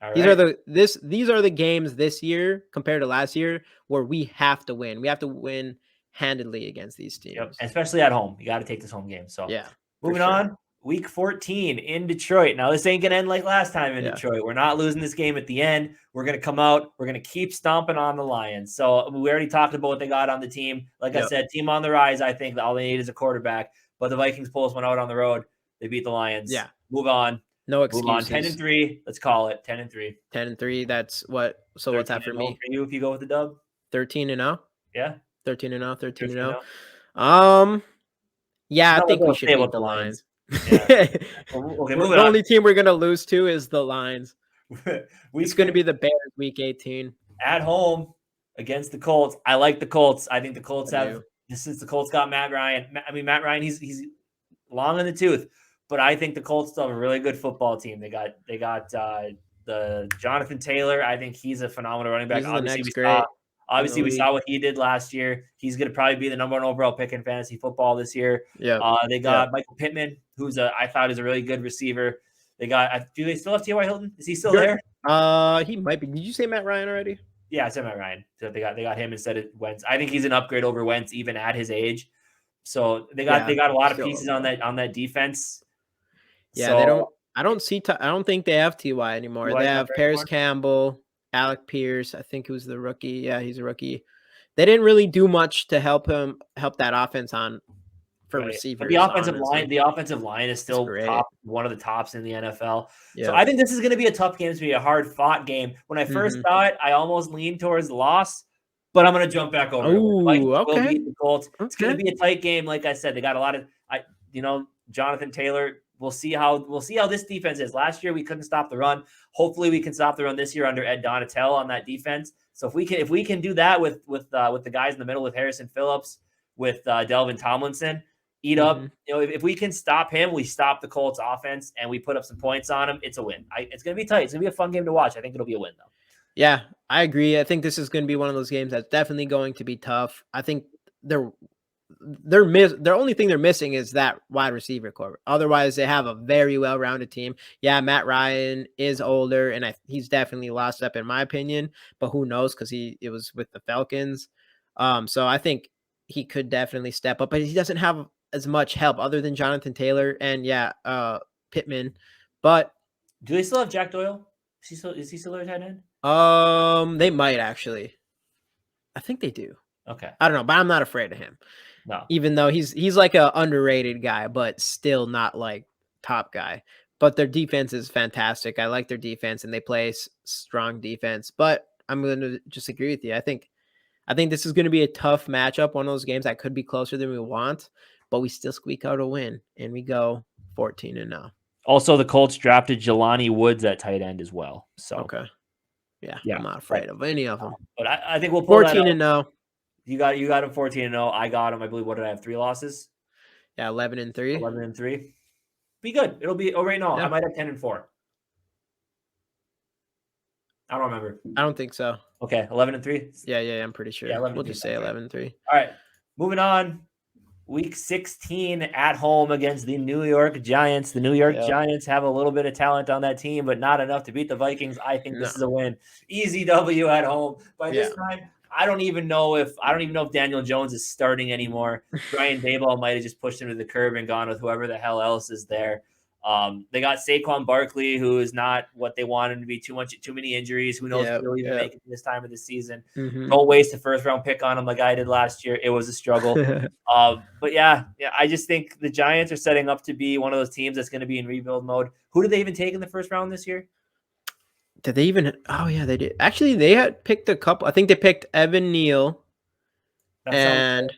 Speaker 1: All
Speaker 2: these
Speaker 1: right.
Speaker 2: These are the games this year compared to last year where we have to win. We have to win handedly against these teams.
Speaker 1: Yep. Especially at home. You got to take this home game. So
Speaker 2: yeah.
Speaker 1: Moving on. Week 14 in Detroit. Now, this ain't going to end like last time in Detroit. We're not losing this game at the end. We're going to come out. We're going to keep stomping on the Lions. So we already talked about what they got on the team. Like I said, team on the rise. I think all they need is a quarterback. But the Vikings pull us one out on the road. They beat the Lions.
Speaker 2: Yeah.
Speaker 1: Move on.
Speaker 2: No excuses.
Speaker 1: Move on. 10-3. Let's call it 10-3.
Speaker 2: 10-3. That's what. So what's that for me?
Speaker 1: For you if you go with the dub?
Speaker 2: 13-0.
Speaker 1: Yeah.
Speaker 2: 13-0. 13-0. Yeah, I think we should beat the Lions.
Speaker 1: Yeah. Okay,
Speaker 2: the only team we're gonna lose to is the Lions. It's gonna be the Bears week 18
Speaker 1: at home against the Colts. I like the Colts. I think the Colts since the Colts got Matt Ryan. I mean, Matt Ryan, he's long in the tooth, but I think the Colts still have a really good football team. They got the Jonathan Taylor. I think he's a phenomenal running back. Obviously, we saw what he did last year. He's going to probably be the number 1 overall pick in fantasy football this year.
Speaker 2: Yeah.
Speaker 1: They got Michael Pittman, who's I thought is a really good receiver. They got. Do they still have T.Y. Hilton? Is he still there?
Speaker 2: He might be. Did you say Matt Ryan already?
Speaker 1: Yeah, I said Matt Ryan. So they got him instead of Wentz. I think he's an upgrade over Wentz, even at his age. So they got a lot of pieces on that defense.
Speaker 2: Yeah, so, they don't. I don't think they have T.Y. anymore. They have Paris Campbell, Alec Pierce. I think he was the rookie. Yeah, he's a rookie. They didn't really do much to help that offense for receivers.
Speaker 1: But the offensive line is still one of the tops in the NFL. Yeah. So I think this is going to be a tough game. It's going to be a hard fought game. When I first saw it, I almost leaned towards the loss, but I'm going to jump back over. We'll beat the Colts. Okay. It's going to be a tight game. Like I said, they got a lot of Jonathan Taylor. We'll see how this defense is. Last year we couldn't stop the run. Hopefully we can stop the run this year under Ed Donatel on that defense. So if we can do that with the guys in the middle, with Harrison Phillips, with Delvin Tomlinson, up. If we can stop him, we stop the Colts offense and we put up some points on him. It's a win. It's going to be tight. It's going to be a fun game to watch. I think it'll be a win though.
Speaker 2: Yeah, I agree. I think this is going to be one of those games that's definitely going to be tough. I think the only thing they're missing is that wide receiver core. Otherwise, they have a very well-rounded team. Yeah, Matt Ryan is older, and he's definitely lost up in my opinion. But who knows? Because it was with the Falcons. So I think he could definitely step up, but he doesn't have as much help other than Jonathan Taylor and Pittman. But
Speaker 1: do they still have Jack Doyle? Is he still their tight end?
Speaker 2: They might actually. I think they do.
Speaker 1: Okay.
Speaker 2: I don't know, but I'm not afraid of him.
Speaker 1: No.
Speaker 2: Even though he's like a underrated guy, but still not like top guy. But their defense is fantastic. I like their defense, and they play strong defense. But I'm going to just agree with you. I think this is going to be a tough matchup. One of those games that could be closer than we want, but we still squeak out a win, and we go 14-0.
Speaker 1: Also, the Colts drafted Jelani Woods at tight end as well. So
Speaker 2: okay, yeah, I'm not afraid of any of them.
Speaker 1: But I think we'll pull
Speaker 2: 14-0.
Speaker 1: You got him 14-0. I got him. I believe. What did I have? 3 losses.
Speaker 2: Yeah, 11-3.
Speaker 1: 11-3. Be good. It'll be. Oh, right now I might have 10-4. I don't remember.
Speaker 2: I don't think so.
Speaker 1: Okay, 11-3.
Speaker 2: Yeah, I'm pretty sure. Yeah, we'll just say 11-3.
Speaker 1: All right, moving on. Week 16 at home against the New York Giants. The New York Giants have a little bit of talent on that team, but not enough to beat the Vikings. I think this is a win. Easy W at home. By this time, I don't even know if Daniel Jones is starting anymore. Brian Daboll might have just pushed him to the curb and gone with whoever the hell else is there. They got Saquon Barkley, who is not what they wanted to be. Too many injuries. Who knows if he'll even make it this time of the season. Don't waste a first-round pick on him like I did last year. It was a struggle. But I just think the Giants are setting up to be one of those teams that's going to be in rebuild mode. Who did they even take in the first round this year?
Speaker 2: Did they even? Oh, yeah, they did. Actually, they had picked a couple. I think they picked Evan Neal and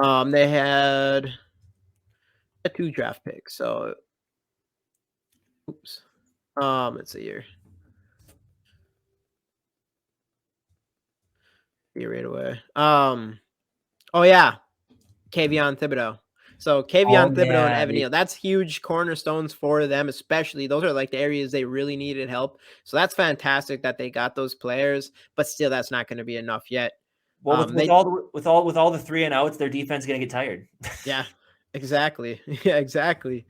Speaker 2: They had 2 draft picks. So, oops. Let's see here. See right away. Oh yeah, Kayvon Thibodeau. So Kayvon Thibodeau and Evan Neal, that's huge cornerstones for them, especially. Those are like the areas they really needed help. So that's fantastic that they got those players, but still, that's not going to be enough yet.
Speaker 1: Well, with all the 3 and outs, their defense is going to get tired.
Speaker 2: Yeah, exactly. Yeah, exactly.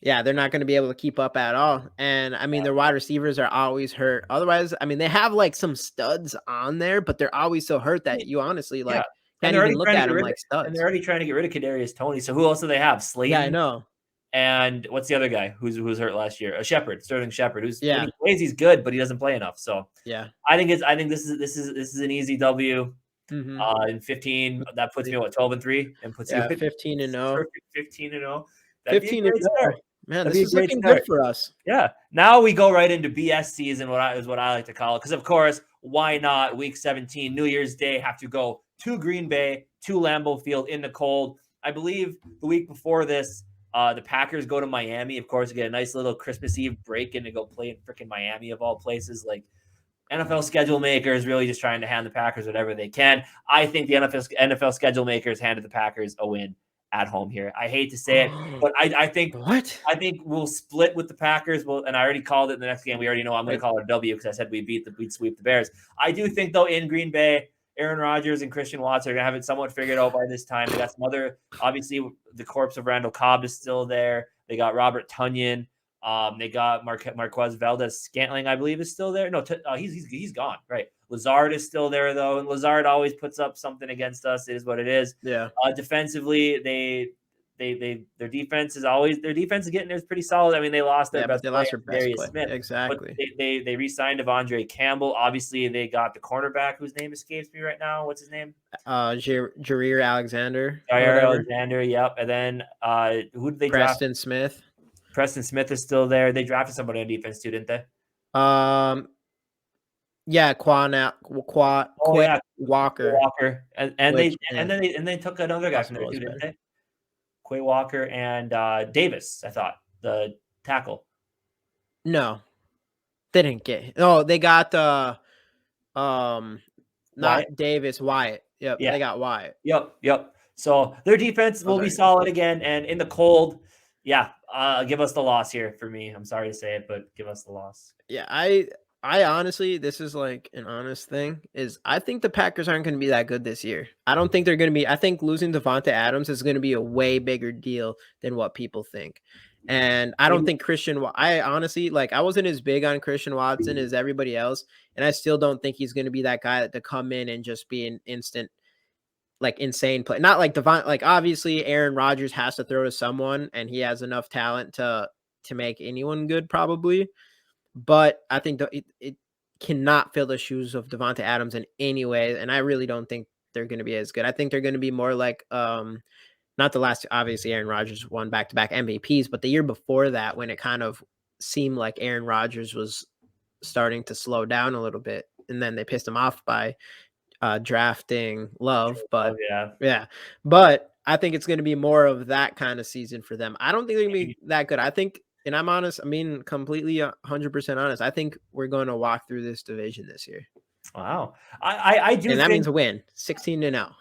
Speaker 2: Yeah, they're not going to be able to keep up at all. And I mean, their wide receivers are always hurt. Otherwise, I mean, they have like some studs on there, but they're always so hurt that you honestly like can't even look at them like studs.
Speaker 1: And they're already trying to get rid of Kadarius Toney. So who else do they have? Slayton.
Speaker 2: Yeah, I know.
Speaker 1: And what's the other guy who's hurt last year? Sterling Shepard, who's when he plays, he's good, but he doesn't play enough. So
Speaker 2: yeah,
Speaker 1: I think this is an easy W. In 15, that puts me at 12-3 and puts you at
Speaker 2: 15-0.
Speaker 1: 15-0.
Speaker 2: 15-0. Man, this is looking good for us.
Speaker 1: Yeah. Now we go right into BS season, what I like to call it. Because of course, why not week 17, New Year's Day, have to go to Green Bay, to Lambeau Field in the cold. I believe the week before this, the Packers go to Miami. Of course, get a nice little Christmas Eve break in to go play in freaking Miami of all places. Like, NFL schedule makers really just trying to hand the Packers whatever they can. I think the NFL schedule makers handed the Packers a win at home here. I hate to say it, but I think we'll split with the Packers. And I already called it in the next game. We already know I'm going to call it a W because I said we'd sweep the Bears. I do think though in Green Bay, Aaron Rodgers and Christian Watson are going to have it somewhat figured out by this time. They got some other, obviously the corpse of Randall Cobb is still there. They got Robert Tonyan. They got Marquez Valdez-Scantling, I believe, is still there. No, he's gone. Right. Lazard is still there though, and Lazard always puts up something against us. It is what it is.
Speaker 2: Yeah.
Speaker 1: Defensively, their defense is getting there pretty solid. I mean, they lost their best player, Darius Smith.
Speaker 2: Exactly.
Speaker 1: But they re-signed Devondre Campbell. Obviously, they got the cornerback whose name escapes me right now. What's his name?
Speaker 2: Jareer Alexander.
Speaker 1: Jareer Alexander. Yep. And then who did they draft?
Speaker 2: Preston Smith.
Speaker 1: Preston Smith is still there. They drafted somebody on defense too, didn't they?
Speaker 2: Yeah, Walker.
Speaker 1: Walker, and they took another guy from there too, didn't they? Quay Walker and Davis, I thought, the tackle.
Speaker 2: No, they didn't get. Oh, they got not Wyatt. Davis, Wyatt. Yep, yeah. They got Wyatt.
Speaker 1: Yep. So their defense will be solid again, and in the cold, give us the loss here for me. I'm sorry to say it, but give us the loss.
Speaker 2: Yeah, I honestly, this is like an honest thing, is I think the Packers aren't going to be that good this year. I don't think they're going to be. I think losing Davante Adams is going to be a way bigger deal than what people think. And I don't think I honestly, like, I wasn't as big on Christian Watson as everybody else. And I still don't think he's going to be that guy to come in and just be an instant, like, insane play. Not like Devon, like, obviously Aaron Rodgers has to throw to someone and he has enough talent to make anyone good probably. But I think it cannot fill the shoes of Davante Adams in any way. And I really don't think they're going to be as good. I think they're going to be more like, not the last, obviously Aaron Rodgers won back-to-back MVPs, but the year before that, when it kind of seemed like Aaron Rodgers was starting to slow down a little bit. And then they pissed him off by drafting Love. But yeah. But I think it's going to be more of that kind of season for them. I don't think they're going to be that good. I think, and I'm honest, I mean, completely 100% honest, I think we're going to walk through this division this year.
Speaker 1: Wow. I do.
Speaker 2: And that means a win, 16-0.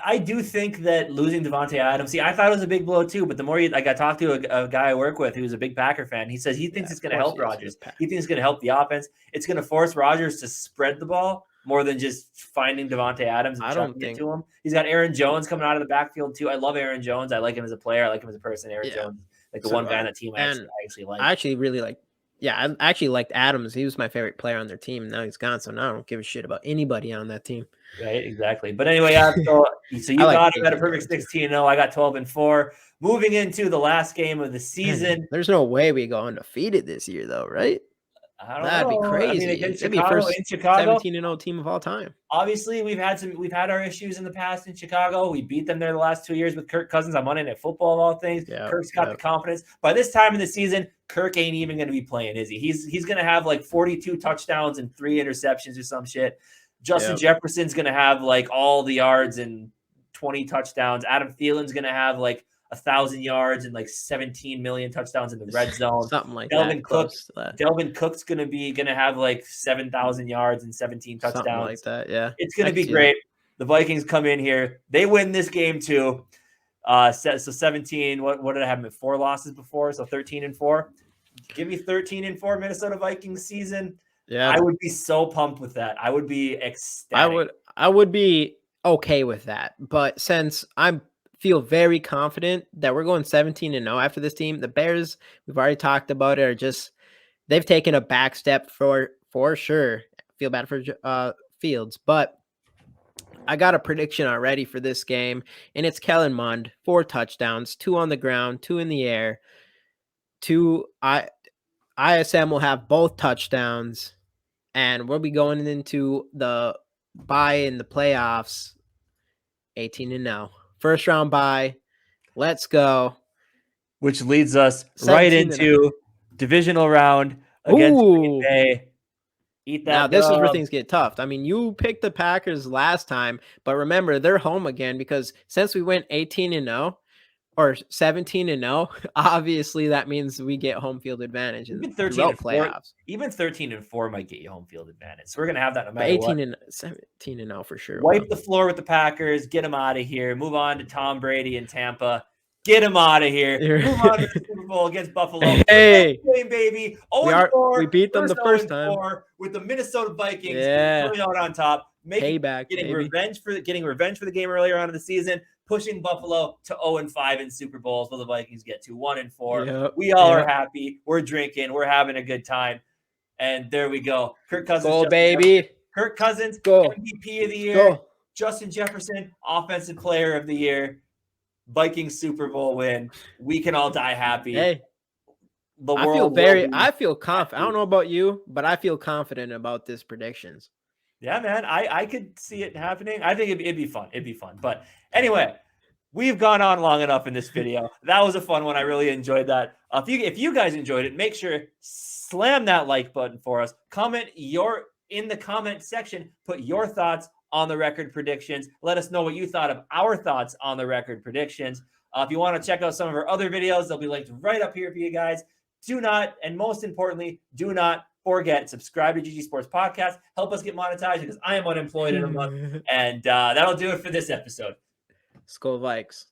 Speaker 1: I do think that losing Davante Adams, I thought it was a big blow too, but the more I talked to a guy I work with who's a big Packer fan, he says he thinks it's going to help Rodgers. He thinks it's going to help the offense. It's going to force Rodgers to spread the ball more than just finding Davante Adams and chucking it to him. He's got Aaron Jones coming out of the backfield too. I love Aaron Jones. I like him as a player. I like him as a person. Aaron Jones. Like the one guy on the team I actually like.
Speaker 2: I actually really like. Yeah, I actually liked Adams. He was my favorite player on their team. Now he's gone, so now I don't give a shit about anybody on that team.
Speaker 1: Right, exactly. But anyway, so you got him at a perfect 16-0. I got 12-4. Moving into the last game of the season.
Speaker 2: There's no way we go undefeated this year, though, right? That'd be crazy. It'd be first in Chicago, 17-0 team of all time.
Speaker 1: Obviously, we've had our issues in the past in Chicago. We beat them there the last 2 years with Kirk Cousins on Monday Night Football of all things. Kirk's got the confidence. By this time in the season, Kirk ain't even going to be playing, is he? He's going to have like 42 touchdowns and 3 interceptions or some shit. Justin Jefferson's going to have like all the yards and 20 touchdowns. Adam Thielen's going to have like 1,000 yards and like 17 million touchdowns in the red zone.
Speaker 2: Something like
Speaker 1: Delvin
Speaker 2: that.
Speaker 1: Delvin Cook's going to have like 7,000 yards and 17 touchdowns.
Speaker 2: Something like that, yeah.
Speaker 1: It's going to be great. The Vikings come in here. They win this game too. So 17. What did I have them at? 4 losses before? So 13-4. Give me 13-4 Minnesota Vikings season.
Speaker 2: Yeah,
Speaker 1: I would be so pumped with that. I would be ecstatic.
Speaker 2: I would be okay with that. But since I feel very confident that we're going 17-0 after this team, the Bears, we've already talked about it, they've taken a back step for sure. I feel bad for Fields, but I got a prediction already for this game, and it's Kellen Mond, 4 touchdowns, 2 on the ground, 2 in the air. ISM will have both touchdowns, and we'll be going into the bye in the playoffs 18-0. First round bye. Let's go.
Speaker 1: Which leads us right into divisional round against Green Bay. Eat that.
Speaker 2: Now, this is where things get tough. I mean, you picked the Packers last time, but remember, they're home again because since we went 18-0 or 17-0, obviously that means we get home field advantage in the playoffs.
Speaker 1: Even 13-4 might get you home field advantage. So we're gonna have that no matter
Speaker 2: 17-0 for sure.
Speaker 1: Wipe the floor with the Packers. Get them out of here. Move on to Tom Brady in Tampa. Get him out of here. Move on to the Super Bowl against Buffalo.
Speaker 2: Hey,
Speaker 1: baby.
Speaker 2: We beat them the first time
Speaker 1: with the Minnesota Vikings.
Speaker 2: Yeah,
Speaker 1: coming out on top.
Speaker 2: Payback.
Speaker 1: Getting revenge for the game earlier on in the season. Pushing Buffalo to 0-5 in Super Bowls. Will the Vikings get to 1-4?
Speaker 2: Yep.
Speaker 1: We all are happy. We're drinking. We're having a good time. And there we go. Kirk Cousins.
Speaker 2: Go, baby.
Speaker 1: Kirk Cousins,
Speaker 2: go.
Speaker 1: MVP of the year.
Speaker 2: Go.
Speaker 1: Justin Jefferson, Offensive Player of the Year. Vikings Super Bowl win. We can all die happy.
Speaker 2: Hey, I feel confident. I don't know about you, but I feel confident about this predictions.
Speaker 1: Yeah, man, I could see it happening. I think it'd be fun. It'd be fun. But anyway, we've gone on long enough in this video. That was a fun one. I really enjoyed that. If you guys enjoyed it, make sure slam that like button for us. Comment in the comment section. Put your thoughts on the record predictions. Let us know what you thought of our thoughts on the record predictions. If you want to check out some of our other videos, they'll be linked right up here for you guys. Do not, and most importantly, do not forget, subscribe to GG Sports Podcast. Help us get monetized because I am unemployed in a month. And that'll do it for this episode.
Speaker 2: SKOL Vikes.